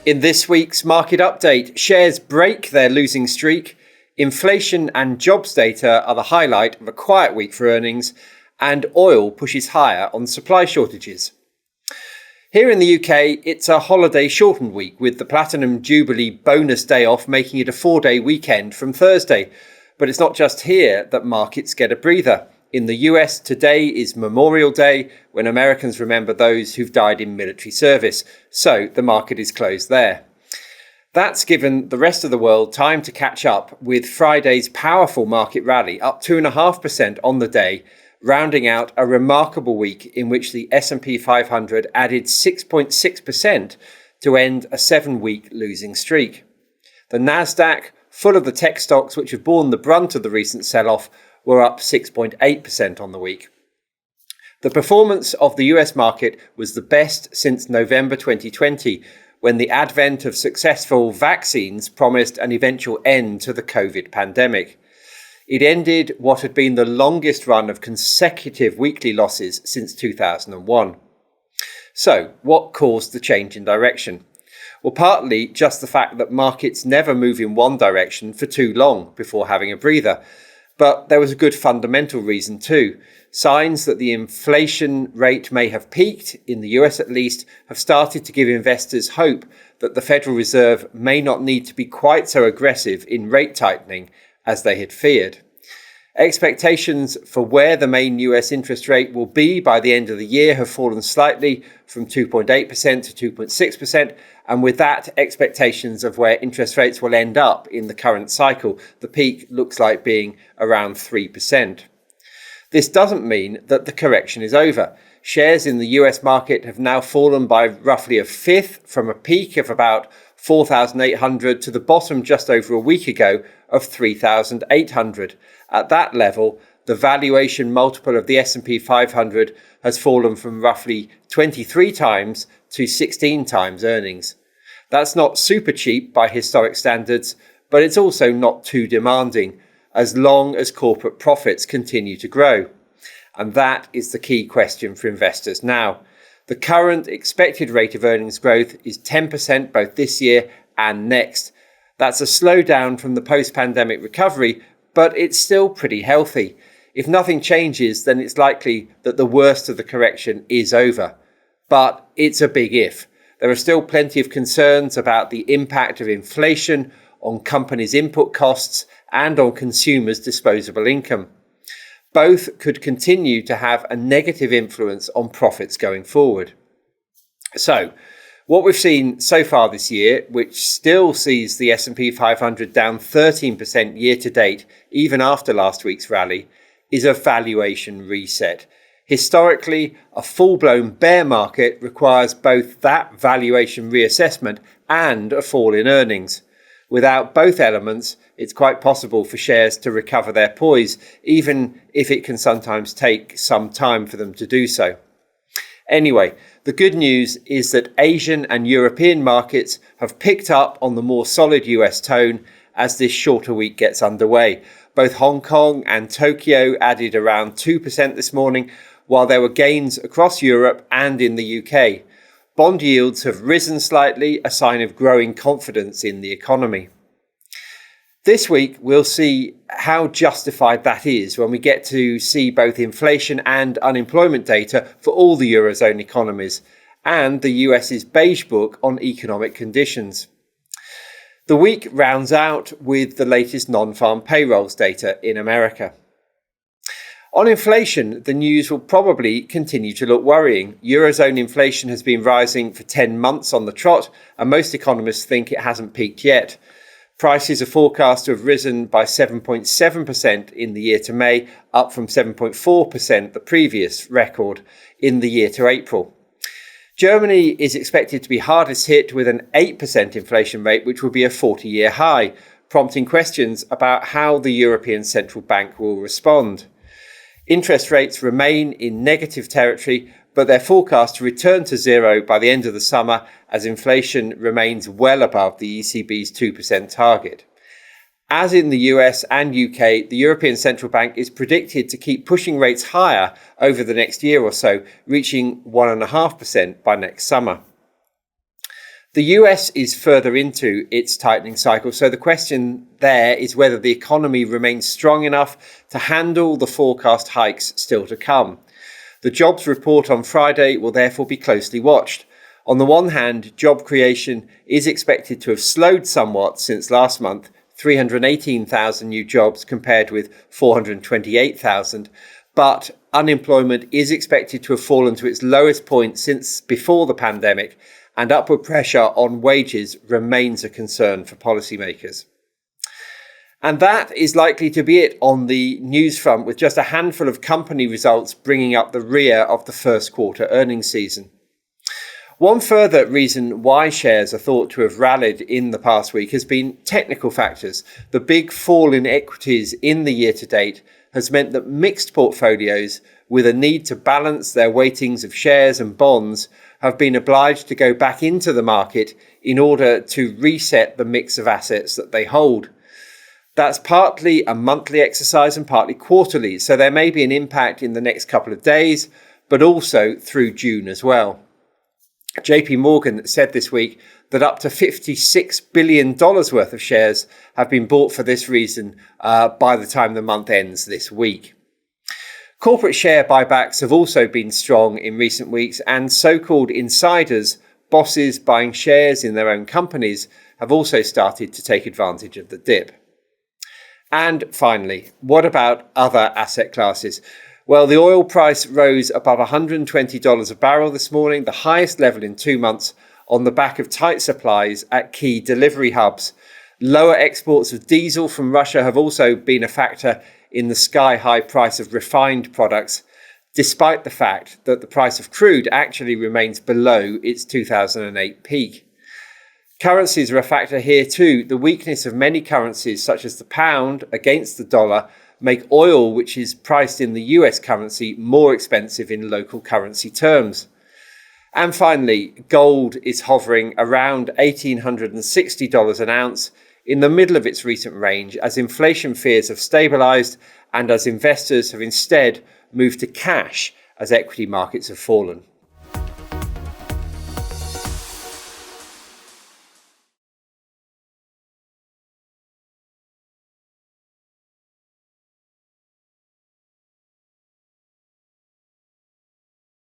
In this week's market update, shares break their losing streak, inflation and jobs data are the highlight of a quiet week for earnings, and oil pushes higher on supply shortages. Here in the UK, it's a holiday shortened week with the Platinum Jubilee bonus day off, making it a 4-day weekend from Thursday. But it's not just here that markets get a breather. In the US, today is Memorial Day, when Americans remember those who've died in military service. So the market is closed there. That's given the rest of the world time to catch up, with Friday's powerful market rally up 2.5% on the day, rounding out a remarkable week in which the S&P 500 added 6.6% to end a 7-week losing streak. The Nasdaq, full of the tech stocks which have borne the brunt of the recent sell-off, were up 6.8% on the week. The performance of the US market was the best since November 2020, when the advent of successful vaccines promised an eventual end to the COVID pandemic. It ended what had been the longest run of consecutive weekly losses since 2001. So, what caused the change in direction? Well, partly just the fact that markets never move in one direction for too long before having a breather. But there was a good fundamental reason too. Signs that the inflation rate may have peaked, in the US at least, have started to give investors hope that the Federal Reserve may not need to be quite so aggressive in rate tightening as they had feared. Expectations for where the main US interest rate will be by the end of the year have fallen slightly from 2.8% to 2.6%, and with that, expectations of where interest rates will end up in the current cycle, the peak looks like being around 3%. This doesn't mean that the correction is over. Shares in the US market have now fallen by roughly a fifth, from a peak of about 4,800 to the bottom just over a week ago of 3,800. At that level, the valuation multiple of the S&P 500 has fallen from roughly 23 times to 16 times earnings. That's not super cheap by historic standards, but it's also not too demanding, as long as corporate profits continue to grow. And that is the key question for investors now. The current expected rate of earnings growth is 10% both this year and next. That's a slowdown from the post-pandemic recovery, but it's still pretty healthy. If nothing changes, then it's likely that the worst of the correction is over. But it's a big if. There are still plenty of concerns about the impact of inflation on companies' input costs and on consumers' disposable income. Both could continue to have a negative influence on profits going forward. So, what we've seen so far this year, which still sees the S&P 500 down 13% year to date, even after last week's rally, is a valuation reset. Historically, a full-blown bear market requires both that valuation reassessment and a fall in earnings. Without both elements, it's quite possible for shares to recover their poise, even if it can sometimes take some time for them to do so. Anyway, the good news is that Asian and European markets have picked up on the more solid US tone as this shorter week gets underway. Both Hong Kong and Tokyo added around 2% this morning, while there were gains across Europe and in the UK. Bond yields have risen slightly, a sign of growing confidence in the economy. This week, we'll see how justified that is when we get to see both inflation and unemployment data for all the Eurozone economies, and the US's beige book on economic conditions. The week rounds out with the latest non-farm payrolls data in America. On inflation, the news will probably continue to look worrying. Eurozone inflation has been rising for 10 months on the trot, and most economists think it hasn't peaked yet. Prices are forecast to have risen by 7.7% in the year to May, up from 7.4% the previous record in the year to April. Germany is expected to be hardest hit with an 8% inflation rate, which will be a 40-year high, prompting questions about how the European Central Bank will respond. Interest rates remain in negative territory, but they're forecast to return to zero by the end of the summer as inflation remains well above the ECB's 2% target. As in the US and UK, the European Central Bank is predicted to keep pushing rates higher over the next year or so, reaching 1.5% by next summer. The US is further into its tightening cycle, so the question there is whether the economy remains strong enough to handle the forecast hikes still to come. The jobs report on Friday will therefore be closely watched. On the one hand, job creation is expected to have slowed somewhat since last month, 318,000 new jobs compared with 428,000, but unemployment is expected to have fallen to its lowest point since before the pandemic, and upward pressure on wages remains a concern for policymakers. And that is likely to be it on the news front, with just a handful of company results bringing up the rear of the first quarter earnings season. One further reason why shares are thought to have rallied in the past week has been technical factors. The big fall in equities in the year to date has meant that mixed portfolios with a need to balance their weightings of shares and bonds have been obliged to go back into the market in order to reset the mix of assets that they hold. That's partly a monthly exercise and partly quarterly, so there may be an impact in the next couple of days, but also through June as well. JP Morgan said this week that up to $56 billion worth of shares have been bought for this reason by the time the month ends this week. Corporate share buybacks have also been strong in recent weeks, and so-called insiders, bosses buying shares in their own companies, have also started to take advantage of the dip. And finally, what about other asset classes? Well, the oil price rose above $120 a barrel this morning, the highest level in 2 months, on the back of tight supplies at key delivery hubs. Lower exports of diesel from Russia have also been a factor in the sky-high price of refined products, despite the fact that the price of crude actually remains below its 2008 peak. Currencies are a factor here too. The weakness of many currencies, such as the pound against the dollar, make oil, which is priced in the US currency, more expensive in local currency terms. And finally, gold is hovering around $1,860 an ounce in the middle of its recent range as inflation fears have stabilised and as investors have instead moved to cash as equity markets have fallen.